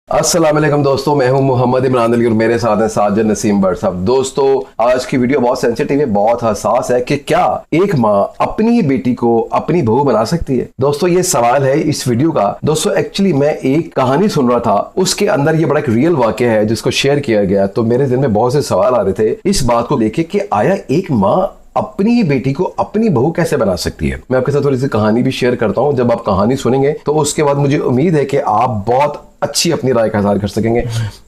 अस्सलाम वालेकुम दोस्तों, मैं हूं मोहम्मद इमरान अली और मेरे साथ हैं साजिद नसीम भट्ट साहब। दोस्तों, आज की वीडियो बहुत सेंसिटिव है, बहुत हसास है कि क्या एक माँ अपनी ही बेटी को अपनी बहू बना सकती है। दोस्तों, ये सवाल है इस वीडियो का। दोस्तों, एक्चुअली मैं एक कहानी सुन रहा था, उसके अंदर ये बड़ा एक रियल वाकया है जिसको शेयर किया गया, तो मेरे दिल में बहुत से सवाल आ रहे थे इस बात को लेके कि आया एक माँ अपनी ही बेटी को अपनी बहू कैसे बना सकती है। मैं आपके साथ थोड़ी सी कहानी भी शेयर करता हूँ। जब आप कहानी सुनेंगे तो उसके बाद मुझे उम्मीद है कि आप बहुत अच्छी अपनी राय का इज़हार कर सकेंगे।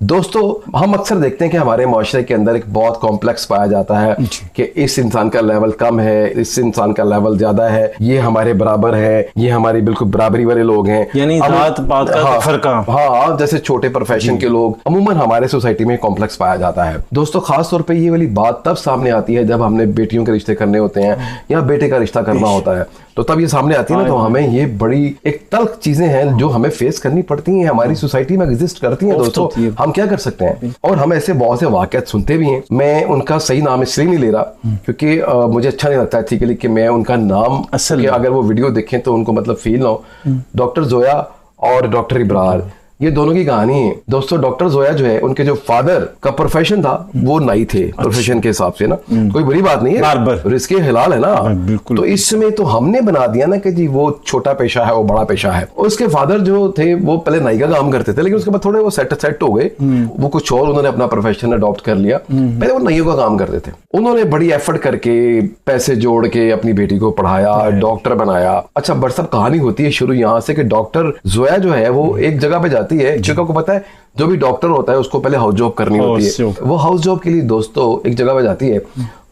दोस्तों, हम अक्सर देखते हैं कि हमारे माशरे के अंदर एक बहुत कॉम्प्लेक्स पाया जाता है कि इस इंसान का लेवल कम है, इस इंसान का लेवल ज्यादा है, ये हमारे बराबर है, ये हमारी बिल्कुल बराबरी वाले लोग हैं, यानी जात पात का फर्क। हाँ, जैसे छोटे प्रोफेशन के लोग अमूमन हमारे सोसाइटी में कॉम्प्लेक्स पाया जाता है। दोस्तों, खास तौर पर ये वाली बात तब सामने आती है जब हमने बेटियों के रिश्ते करने होते हैं या बेटे का रिश्ता करना होता है, तो तब ये सामने आती है ना, तो हमें ये बड़ी एक तल्ख चीजें हैं जो हमें फेस करनी पड़ती हैं, हमारी सोसाइटी में एग्जिस्ट करती हैं। दोस्तों, हम क्या कर सकते हैं, और हम ऐसे बहुत से वाकयात सुनते भी हैं। मैं उनका सही नाम इसलिए नहीं ले रहा क्योंकि मुझे अच्छा नहीं लगता एथिकली कि मैं उनका नाम असल अगर वो वीडियो देखें तो उनको मतलब फील ना हो। डॉक्टर जोया और डॉक्टर इब्रार, ये दोनों की कहानी है। दोस्तों, डॉक्टर जोया जो है, उनके जो फादर का प्रोफेशन था वो नाई थे। प्रोफेशन के हिसाब से ना कोई बुरी बात नहीं है, रिस्क हलाल है ना। तो इसमें तो हमने बना दिया ना कि जी वो छोटा पेशा है, वो बड़ा पेशा है। उसके फादर जो थे वो पहले नाई का काम करते थे, लेकिन उसके बाद थोड़े वो सेट हो गए, वो कुछ और उन्होंने अपना प्रोफेशन अडॉप्ट कर लिया। पहले वो नाइयों का काम करते थे। उन्होंने बड़ी एफर्ट करके पैसे जोड़ के अपनी बेटी को पढ़ाया, डॉक्टर बनाया। अच्छा, बट सब कहानी होती है शुरू यहाँ से कि डॉक्टर जोया जो है वो एक जगह पे जाती है, क्योंकि आपको पता है जो भी डॉक्टर होता है उसको पहले हाउस जॉब करनी होती है। वो हाउस जॉब के लिए दोस्तों एक जगह पे जाती है,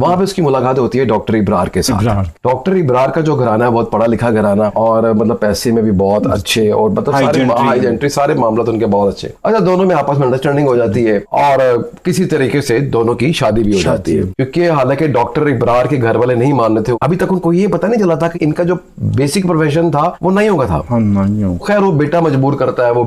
वहां पे उसकी मुलाकात होती है डॉक्टर इब्रार के साथ। डॉक्टर इब्रार का जो घराना है बहुत पढ़ा लिखा घराना, और मतलब पैसे में भी बहुत अच्छे, और मतलब हाई जेंट्री, सारे मामला तो उनके बहुत अच्छे। अच्छा, दोनों में आपस में अंडरस्टैंडिंग हो जाती है और किसी तरीके से दोनों की शादी भी हो जाती है। क्योंकि हालांकि डॉक्टर इब्रार के घर वाले नहीं मान रहे थे, अभी तक उनको ये पता नहीं चला था कि इनका जो बेसिक प्रोफेशन था वो नाइयों का था। खैर, वो बेटा मजबूर करता है, वो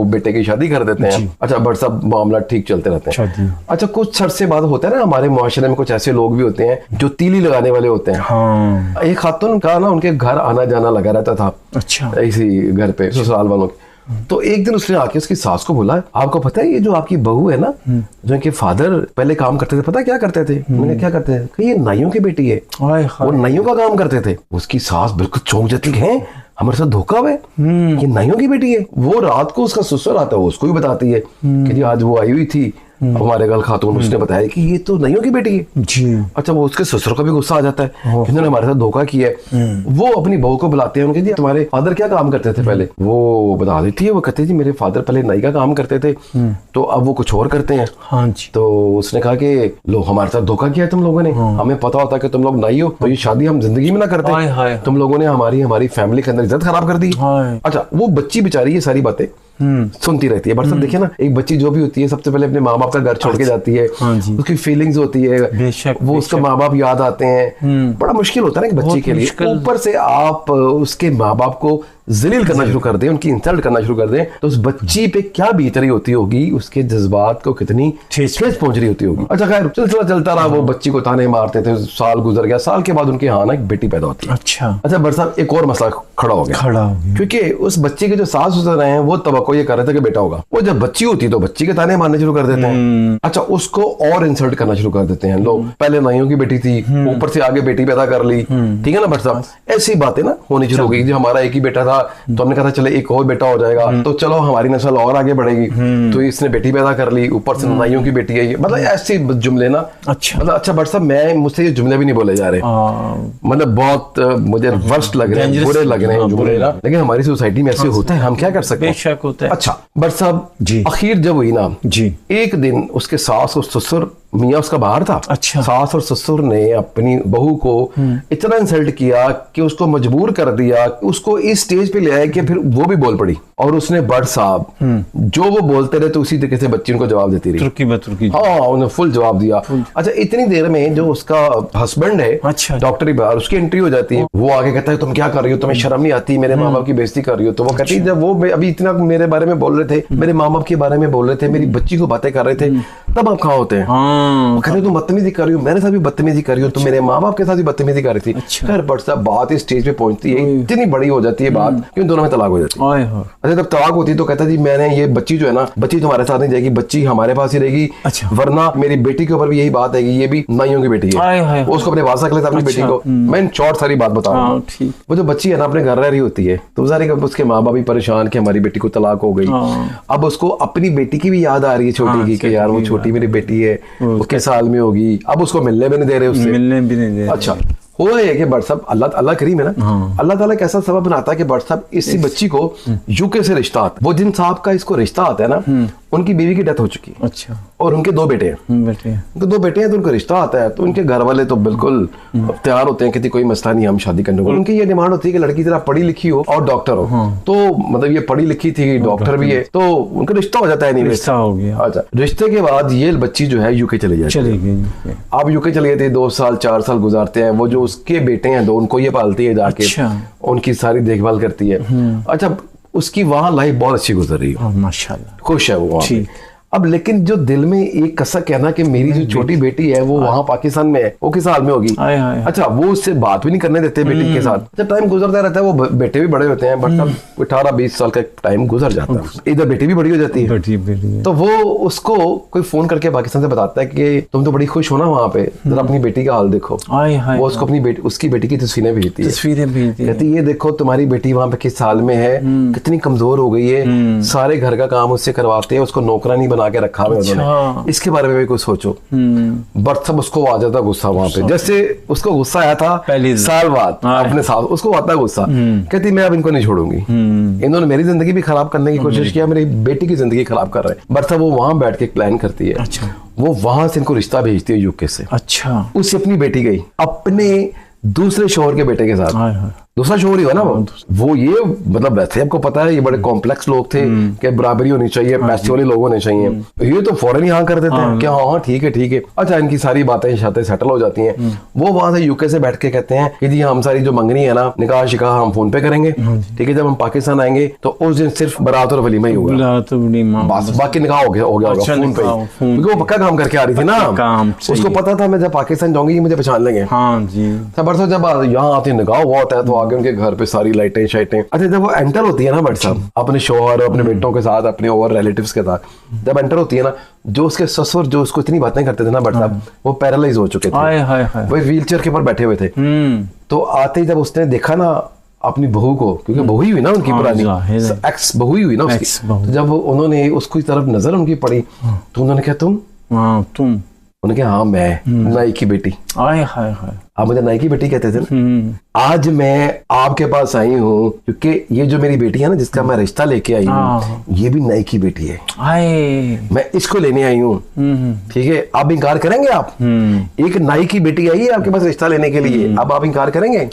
बेटे की शादी कर देते हैं। अच्छा, बट सब मामला ठीक चलते रहते हैं। अच्छा, कुछ अरसे बाद होता है ना, हमारे मुआशरे में कुछ ऐसे लोग भी होते हैं जो तीली लगाने वाले होते हैं। हाँ। एक खातून का ना उनके घर आना जाना लगा रहता था। अच्छा। इसी घर पे ससुराल वालों के। तो एक दिन उसने आके उसकी सास को बोला, आपको पता है ये जो आपकी बहू है ना, जो इनके फादर पहले काम करते थे, पता क्या करते थे? मैंने क्या करते थे? ये नाइयों की बेटी है, वो नाइयों का काम करते थे। उसकी सास बिल्कुल चौंक जाती है, हमारे साथ धोखा हुआ है, ये नाइयों की बेटी है। वो रात को उसका ससुर आता है, उसको भी बताती है कि जी आज वो आई हुई थी हमारे घर खातून, उसने बताया कि ये तो नाइयों की बेटी है जी। अच्छा, वो उसके ससुर का भी गुस्सा आ जाता है कि इन्होंने हमारे साथ धोखा किया है। वो अपनी बहू को बुलाते हैं, उनके जी तुम्हारे फादर क्या काम करते थे पहले? वो बता देती है, वो कहते हैं जी मेरे फादर पहले नाई का काम करते थे, तो अब वो कुछ और करते हैं। हाँ जी। तो उसने कहा कि लो, हमारे साथ धोखा किया तुम लोगों ने, हमें पता होता कि तुम लोग नाई हो तो ये शादी हम जिंदगी में ना करते, तुम लोगों ने हमारी फैमिली के अंदर इज्जत खराब कर दी। अच्छा, वो बच्ची बेचारी ये सारी बातें सुनती रहती है। बट सब देखिए ना, एक बच्ची जो भी होती है सबसे पहले अपने माँ बाप का घर छोड़ के जाती है। उसकी फीलिंग्स होती है, वो उसका माँ बाप याद आते हैं। बड़ा मुश्किल होता है ना एक बच्ची के लिए। ऊपर से आप उसके माँ बाप को जलील करना शुरू कर दें, उनकी इंसल्ट करना शुरू कर दें, तो उस बच्ची पे क्या बीत रही होती होगी, उसके जज्बात को कितनी ठेस पहुंच रही होती होगी। अच्छा, खैर सिलसिला चलता रहा, वो बच्ची को ताने मारते थे। साल गुजर गया, साल के बाद उनके यहाँ ना एक बेटी पैदा होती है। अच्छा, बट साहब एक और मसला खड़ा हो गया, क्योंकि उस बच्चे के जो सास ससुर हैं वो तवक्को ये कर रहे थे कि बेटा होगा। वो जब बच्ची होती तो बच्ची के ताने मारने शुरू कर देते हैं। अच्छा, उसको और इंसल्ट करना शुरू कर देते हैं लोग, पहले नाइयों की बेटी थी, ऊपर से आगे बेटी पैदा कर ली। ठीक है ना बट साहब, ऐसी बातें ना होनी शुरू हो गई। जो हमारा एक ही बेटा था तो हमने कहा चले एक और बेटा हो जाएगा तो चलो हमारी नस्ल और आगे बढ़ेगी, तो इसने बेटी पैदा कर ली, ऊपर से नाइयों की बेटी है ये, मतलब ऐसे जुमले ना। अच्छा, मतलब अच्छा बट साहब, मुझसे ये जुमले भी नहीं बोले जा रहे, मतलब बहुत मुझे वर्स्ट लग रहे हैं, बुरे लग रहे हैं जुमले ना, लेकिन हमारी सोसाइटी में ऐसे होता है, हम क्या कर सकते हैं? बेशक होता है। अच्छा बट साहब जी, आखिर जब हुई ना जी, एक दिन उसके सास और ससुर, मियाँ उसका बाहर था। अच्छा। सास और ससुर ने अपनी बहू को इतना इंसल्ट किया कि उसको मजबूर कर दिया, उसको इस स्टेज पे ले आया कि फिर वो भी बोल पड़ी, और उसने बट साहब जो वो बोलते रहे तो उसी तरीके से बच्ची उनको जवाब देती रही। हाँ, उन्हें फुल जवाब दिया। अच्छा, इतनी देर में जो उसका हस्बैंड है, अच्छा, डॉक्टर इब्रार, उसकी एंट्री हो जाती है। वो आगे कहता है तुम क्या कर रही हो, तुम्हें शर्म नहीं आती, मेरे माँ बाप की बेइज्जती कर रही हो। तो वो कहती है जब वो अभी इतना मेरे बारे में बोल रहे थे, मेरे माँ बाप के बारे में बोल रहे थे, मेरी बच्ची को बातें कर रहे थे, तब आप कहाँ होते हैं? वो कहते तुम बदतमीजी कर रही हो, मेरे साथ भी बदतमीजी कर रही हो, तुम मेरे माँ बाप के साथ भी बदतमीजी कर रही थी। खैर बट साहब बात इस स्टेज पे पहुंचती है, इतनी बड़ी हो जाती है बात कि उन दोनों में तलाक हो जाती है। अच्छा जब तलाक होती है तो कहता जी मैंने ये बच्ची जो है ना, बच्ची तुम्हारे साथ नहीं जाएगी, बच्ची हमारे पास ही रहेगी, वरना मेरी बेटी के ऊपर भी यही बात है कि ये भी नाइयों की बेटी है, उसको अपने पास रख लेता अपनी बेटी को। मैं इन शॉर्ट सारी बात बताऊँ, वो जो बच्ची है ना अपने घर रह रही होती है, तो सारी उसके माँ बाप भी परेशान कि हमारी बेटी को तलाक हो गई। अब उसको अपनी बेटी की भी याद आ रही है छोटी की कि यार वो छोटी मेरी बेटी है, वो किस साल में होगी, अब उसको मिलने भी नहीं दे रहे उससे, मिलने भी नहीं दे रहे। अच्छा हुआ है कि बट साहब अल्लाह करीम है ना, अल्लाह ताला कैसा सबब बनाता है कि बट साहब इसी बच्ची को यूके से रिश्ता आता है। वो जिन साहब का इसको रिश्ता आता है ना, उनकी बीवी की डेथ हो चुकी है। अच्छा। और उनके 2 बेटे हैं। उनके 2 बेटे हैं, तो उनका रिश्ता आता है, तो उनके घर वाले तो बिल्कुल तैयार होते हैं कि कोई मसला नहीं, हम शादी करने को। उनकी ये डिमांड होती है कि लड़की जरा पढ़ी लिखी हो और डॉक्टर हो। तो मतलब ये पढ़ी लिखी थी, डॉक्टर भी है, तो उनका रिश्ता हो जाता है। नहीं रिश्ता हो गया। अच्छा, रिश्ते के बाद ये बच्ची जो है यूके चली जाती है। अब यूके चली जाती है, 2 साल 4 साल गुजारते हैं। वो जो उसके बेटे हैं 2, उनको ये पालती है जाके। अच्छा। उनकी सारी देखभाल करती है। अच्छा, उसकी वहां लाइफ बहुत अच्छी गुजर रही है, माशाल्लाह, खुश है वो वहां पे। अब लेकिन जो दिल में एक कसक कहना कि मेरी जो छोटी बेटी है वो वहां पाकिस्तान में है, वो किस हाल में होगी। अच्छा, वो उससे बात भी नहीं करने देते बेटी के साथ। जब टाइम गुजरता रहता है, वो बेटे भी बड़े होते हैं, बट तब 18-20 साल का टाइम गुजर जाता है, इधर बेटी भी बड़ी हो जाती है। तो वो उसको कोई फोन करके पाकिस्तान से बताता है कि तुम तो बड़ी खुश हो ना वहां पे, जरा अपनी बेटी का हाल देखो। वो उसको अपनी बेटी, उसकी बेटी की तस्वीरें भेजती है, कहती ये देखो तुम्हारी बेटी वहां पे किस हाल में है, कितनी कमजोर हो गई है, सारे घर का काम उससे करवाते हैं, उसको नौकरानी बना के रखा है उन्होंने। इसके बारे में भी कुछ सोचो। बट सब उसको आ जाता गुस्सा वहां पे, जैसे उसको गुस्सा आया था साल बाद अपने साथ, उसको आता है गुस्सा। कहती मैं अब इनको नहीं छोड़ूंगी, इन्होंने मेरी जिंदगी भी खराब करने की कोशिश किया, मेरी बेटी की जिंदगी खराब कर रहे हैं। बट सब वो वहां बैठ के प्लान करती है। अच्छा। वो वहां से इनको रिश्ता भेजती है यूके से। अच्छा। उससे अपनी बेटी गई अपने दूसरे शोहर के बेटे के साथ। दूसरा शोहर ही हो ना वो ये मतलब वैसे आपको पता है ये बड़े कॉम्प्लेक्स लोग थे कि बराबरी होनी चाहिए, पैसे वाले लोग होने चाहिए। ये तो फौरन ही हाँ कर देते हैं कि हाँ ठीक है ठीक है। अच्छा, इनकी सारी बातें शातें सेटल हो जाती हैं। वो वहां से यूके से बैठ के कहते हैं कि जी हम सारी जो मंगनी है ना, निकाह शिकाह हम फोन पे करेंगे, ठीक है। जब हम पाकिस्तान आएंगे तो उस दिन सिर्फ बारात और वलीमा ही होगा, बस बाकी निकाह हो गया होगा फोन पे, क्योंकि वो पक्का काम करके आ रही थी ना। उसको पता था मैं जब पाकिस्तान जाऊंगी मुझे पहचान लेंगे। बरसों जब यहाँ आते निकाह हुआ होता है तो आगे उनके घर पे सारी लाइटें शाइटें। अच्छा, जब वो एंटर होती है ना बट साहब अपने शोहर और अपने बेटों के साथ, अपने और रिलेटिव्स के साथ जब एंटर होती है ना, जो उसके ससुर जो उसको इतनी बातें करते थे ना बट साहब, वो पैरालाइज हो चुके थे, वो व्हीलचेयर के ऊपर बैठे हुए थे। तो आते ही जब उसने देखा ना अपनी बहू को, क्योंकि बहू ही हुई ना उनकी पुरानी एक्स बहू ही हुई ना उसकी, तो जब उन्होंने उसकी तरफ नजर उनकी पड़ी तो उन्होंने कहा तुम उन्होंने कहा हाँ मैं नाई की बेटी। आप मुझे नाई की बेटी कहते थे ना। आज मैं आपके पास आई हूँ क्योंकि ये जो मेरी बेटी है ना जिसका मैं रिश्ता लेके आई हूँ, ये भी नाई की बेटी है, मैं इसको लेने आई हूँ, ठीक है। आप इनकार करेंगे? आप एक नाई की बेटी आई है आपके पास रिश्ता लेने के लिए, अब आप इनकार करेंगे?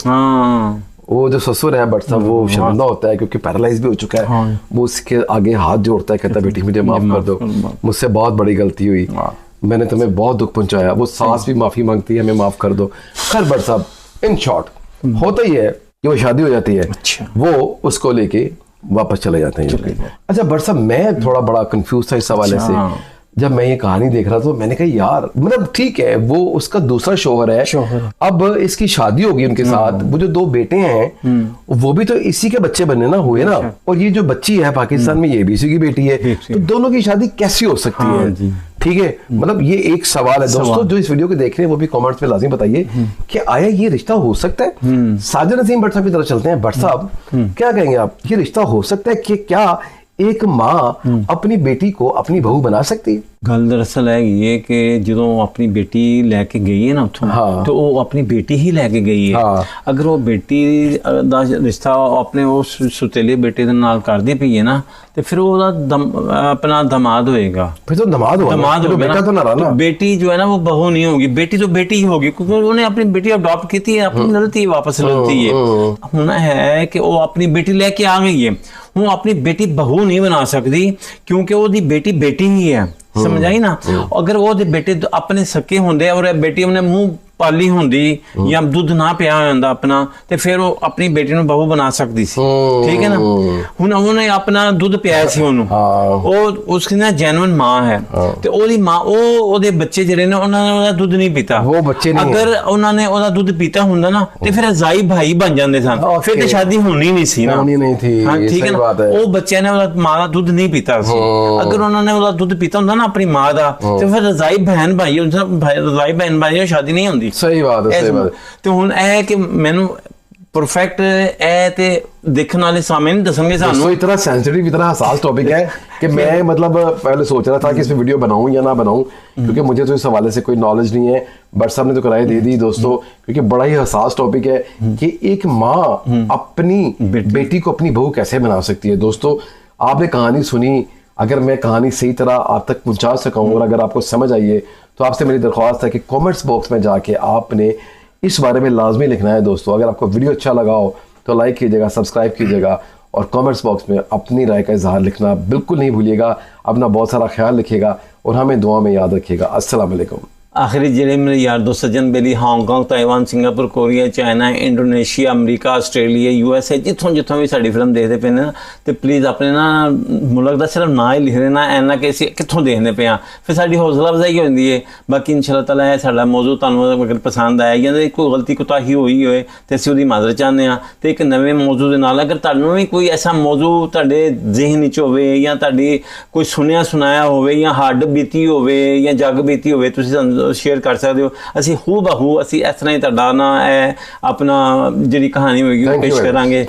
वो जो ससुर है बट साहब वो शर्मिंदा होता है क्योंकि पैरालाइज भी हो चुका है। वो उसके आगे हाथ जोड़ता है, कहता है बेटी मुझे माफ कर दो, मुझसे बहुत बड़ी गलती हुई, मैंने तुम्हें बहुत दुख पहुंचाया। वो सास भी माफी मांगती है, हमें माफ कर दो। खैर बट साहब इन शॉर्ट होता ही है कि वो शादी हो जाती है। अच्छा। वो उसको लेके वापस चले जाते हैं। अच्छा बट साहब मैं थोड़ा बड़ा कंफ्यूज था इस हवाले से। जब मैं ये कहानी देख रहा था तो मैंने कहा यार मतलब ठीक है वो उसका दूसरा शोहर है, अब इसकी शादी होगी उनके साथ, वो जो 2 बेटे हैं वो भी तो इसी के बच्चे बनने ना हुए ना, और ये जो बच्ची है पाकिस्तान में ये भी इसी की बेटी है, तो दोनों की शादी कैसी हो सकती है? ठीक है, मतलब ये एक सवाल है। दोस्तों जो इस वीडियो को देख रहे हैं वो भी कमेंट्स में लाजिम बताइए कि आया ये रिश्ता हो सकता है? साजिद नसीम भट्ट साहब की तरफ चलते हैं। भट्ट साहब क्या कहेंगे आप, ये रिश्ता हो सकता है कि क्या एक माँ अपनी बेटी को अपनी बहू बना सकती है? गल दरअसल है ये कि जो अपनी बेटी लेके गई है ना उठों, तो वो अपनी बेटी ही लेके गई है। अगर वो बेटी दा रिश्ता अपने वो सुतेले बेटे दे नाल कर दी पई है ना, तो फिर वो अपना दमाद होएगा। फिर तो दमाद होगा, बेटा तो ना रहा ना। बेटी जो है ना वो बहू नहीं होगी, बेटी तो बेटी ही होगी क्योंकि उन्होंने अपनी बेटी अडॉप्ट की थी, अपनी लड़ती वापस लड़ती है। होना है कि वो अपनी बेटी लेके आ गई है, वो अपनी बेटी बहू नहीं बना सकती क्योंकि वो दी बेटी बेटी ही है, समझ आई ना। अगर वो बेटे अपने सके होंगे और बेटी उन्हें मुंह ਪਾਲੀ ਹੁੰਦੀ ਜਾਂ ਦੁੱਧ ਨਾ ਪਿਆ ਹੁੰਦਾ ਆਪਣਾ, ਤੇ ਫਿਰ ਉਹ ਆਪਣੀ ਬੇਟੀ ਨੂੰ ਬਹੂ ਬਣਾ ਸਕਦੀ ਸੀ। ਠੀਕ ਹੈ ਨਾ। ਹੁਣ ਉਹਨੇ ਆਪਣਾ ਦੁੱਧ ਪਿਆਇਆ ਸੀ ਉਹਨੂੰ, ਉਹ ਉਸकी ਨਾ ਜੈਨੂਇਨ ਮਾਂ ਹੈ, ਤੇ ਉਹਦੀ ਮਾਂ ਉਹਦੇ ਬੱਚੇ ਜਿਹੜੇ ਨੇ ਉਹਨਾਂ ਨੇ ਉਹਦਾ ਦੁੱਧ ਨਹੀਂ ਪੀਤਾ। ਉਹ ਬੱਚੇ ਨਹੀਂ, ਅਗਰ ਉਹਨਾਂ ਨੇ ਉਹਦਾ ਦੁੱਧ ਪੀਤਾ ਹੁੰਦਾ ਨਾ ਤੇ ਫਿਰ ਅਜ਼ਾਈ ਭਾਈ ਬਣ ਜਾਂਦੇ ਸਨ, ਫਿਰ ਤੇ ਸ਼ਾਦੀ ਹੋਣੀ ਨਹੀਂ ਸੀ ਨਾ। ਹੋਣੀ ਨਹੀਂ ਥੀ। ਹਾਂ ਠੀਕ ਹੈ ਨਾ। ਉਹ ਬੱਚਿਆਂ ਨੇ ਉਹਦਾ ਮਾਂ ਦਾ ਦੁੱਧ ਨਹੀਂ ਪੀਤਾ ਸੀ। ਅਗਰ ਉਹਨਾਂ ਨੇ ਉਹਦਾ ਦੁੱਧ ਪੀਤਾ ਹੁੰਦਾ ਨਾ ਆਪਣੀ ਮਾਂ ਦਾ, ਤੇ ਫਿਰ ਰਜ਼ਾਈ ਭੈਣ ਭਾਈ ਰਜ਼ਾਈ ਭੈਣ ਭਾਈ ਦੀ ਸ਼ਾਦੀ ਨਹੀਂ ਹੁੰਦੀ। ਸਹੀ ਬਾਤ ਹੈ, ਸਹੀ ਬਾਤ। ਤੇ ਹੁਣ ਇਹ ਕਿ ਮੈਨੂੰ परफेक्ट है ते देखने वाले सामने नहीं दसेंगे सानू। इतना सेंसिटिव इतना हसास टॉपिक है कि मैं मतलब पहले सोच रहा था कि इस पे वीडियो बनाऊं या ना बनाऊं, क्योंकि मुझे तो इस हवाले से कोई नॉलेज नहीं है, बट साहब ने तो कराई दे दी दोस्तों, क्योंकि बड़ा ही हसास टॉपिक है कि एक माँ अपनी बेटी को अपनी बहू कैसे बना सकती है। दोस्तों आपने कहानी सुनी, अगर मैं कहानी सही तरह आप तक पहुंचा सका हूं और अगर आपको समझ आई है तो आपसे मेरी दरख्वास्त है कि कमेंट्स बॉक्स में जाके आपने इस बारे में लाजमी लिखना है। दोस्तों अगर आपको वीडियो अच्छा लगा हो तो लाइक कीजिएगा, सब्सक्राइब कीजिएगा और कमेंट्स बॉक्स में अपनी राय का इजहार लिखना बिल्कुल नहीं भूलिएगा। अपना बहुत सारा ख्याल रखिएगा और हमें दुआ में याद रखिएगा। अस्सलाम वालेकुम। आखिरी ਜਿਹੜੇ ਮੇਰੇ ਯਾਰ ਦੋਸਤ ਸੱਜਣ ਬੇਲੀ Hong Kong, Taiwan, Singapore, Korea, China, Indonesia, America, Australia, USA, ਜਿੱਥੋਂ ਵੀ ਸਾਡੀ ਫਿਲਮ ਦੇਖਦੇ ਪਏ ਨੇ ਨਾ, ਤੇ ਪਲੀਜ਼ ਆਪਣੇ ਨਾ ਮੁਲਕ ਦਾ ਸਿਰਫ ਨਾਂ ਹੀ ਲਿਖ ਦੇਣਾ, ਐਨਾ ਕਿ ਅਸੀਂ ਕਿੱਥੋਂ ਦੇਖਦੇ ਪਏ ਹਾਂ, ਫਿਰ ਸਾਡੀ ਹੌਸਲਾ ਅਫਜ਼ਾਈ ਹੋ ਜਾਂਦੀ ਹੈ। ਬਾਕੀ ਇਨਸ਼ਾ ਅੱਲਾਹ ਤਾਲਾ ਸਾਡਾ ਮੌਜੂ ਤੁਹਾਨੂੰ ਅਗਰ ਪਸੰਦ ਆਇਆ ਜਾਂ ਕੋਈ ਗਲਤੀ ਕੁਤਾਹੀ ਹੋਈ ਹੋਏ ਤੇ ਅਸੀਂ ਉਹਦੀ ਮਾਜ਼ਰਤ ਚਾਹੁੰਦੇ ਹਾਂ। ਤੇ ਇੱਕ ਨਵੇਂ ਮੌਜੂ ਦੇ ਨਾਲ ਅਗਰ ਤੁਹਾਨੂੰ ਵੀ ਕੋਈ ਐਸਾ ਮੌਜੂ ਤੁਹਾਡੇ ਜ਼ਿਹਨ ਵਿੱਚ ਹੋਵੇ ਜਾਂ ਤੁਹਾਡੀ ਕੋਈ ਸੁਣਿਆ ਸੁਣਾਇਆ ਹੋਵੇ ਜਾਂ ਹੱਡ ਬੀਤੀ ਹੋਵੇ ਜਾਂ ਜੱਗ ਬੀਤੀ ਹੋਵੇ, ਤੁਸੀਂ ਸਾਨੂੰ शेयर कर सकते हो। ਅਸੀਂ ਹੂ ਬਹੂ ਅਸੀਂ ਇਸ ਤਰ੍ਹਾਂ ਹੀ ਤੁਹਾਡਾ ਨਾ ਆਪਣਾ ਜਿਹੜੀ ਕਹਾਣੀ ਹੋਏਗੀ ਉਹ ਪੇਸ਼ ਕਰਾਂਗੇ।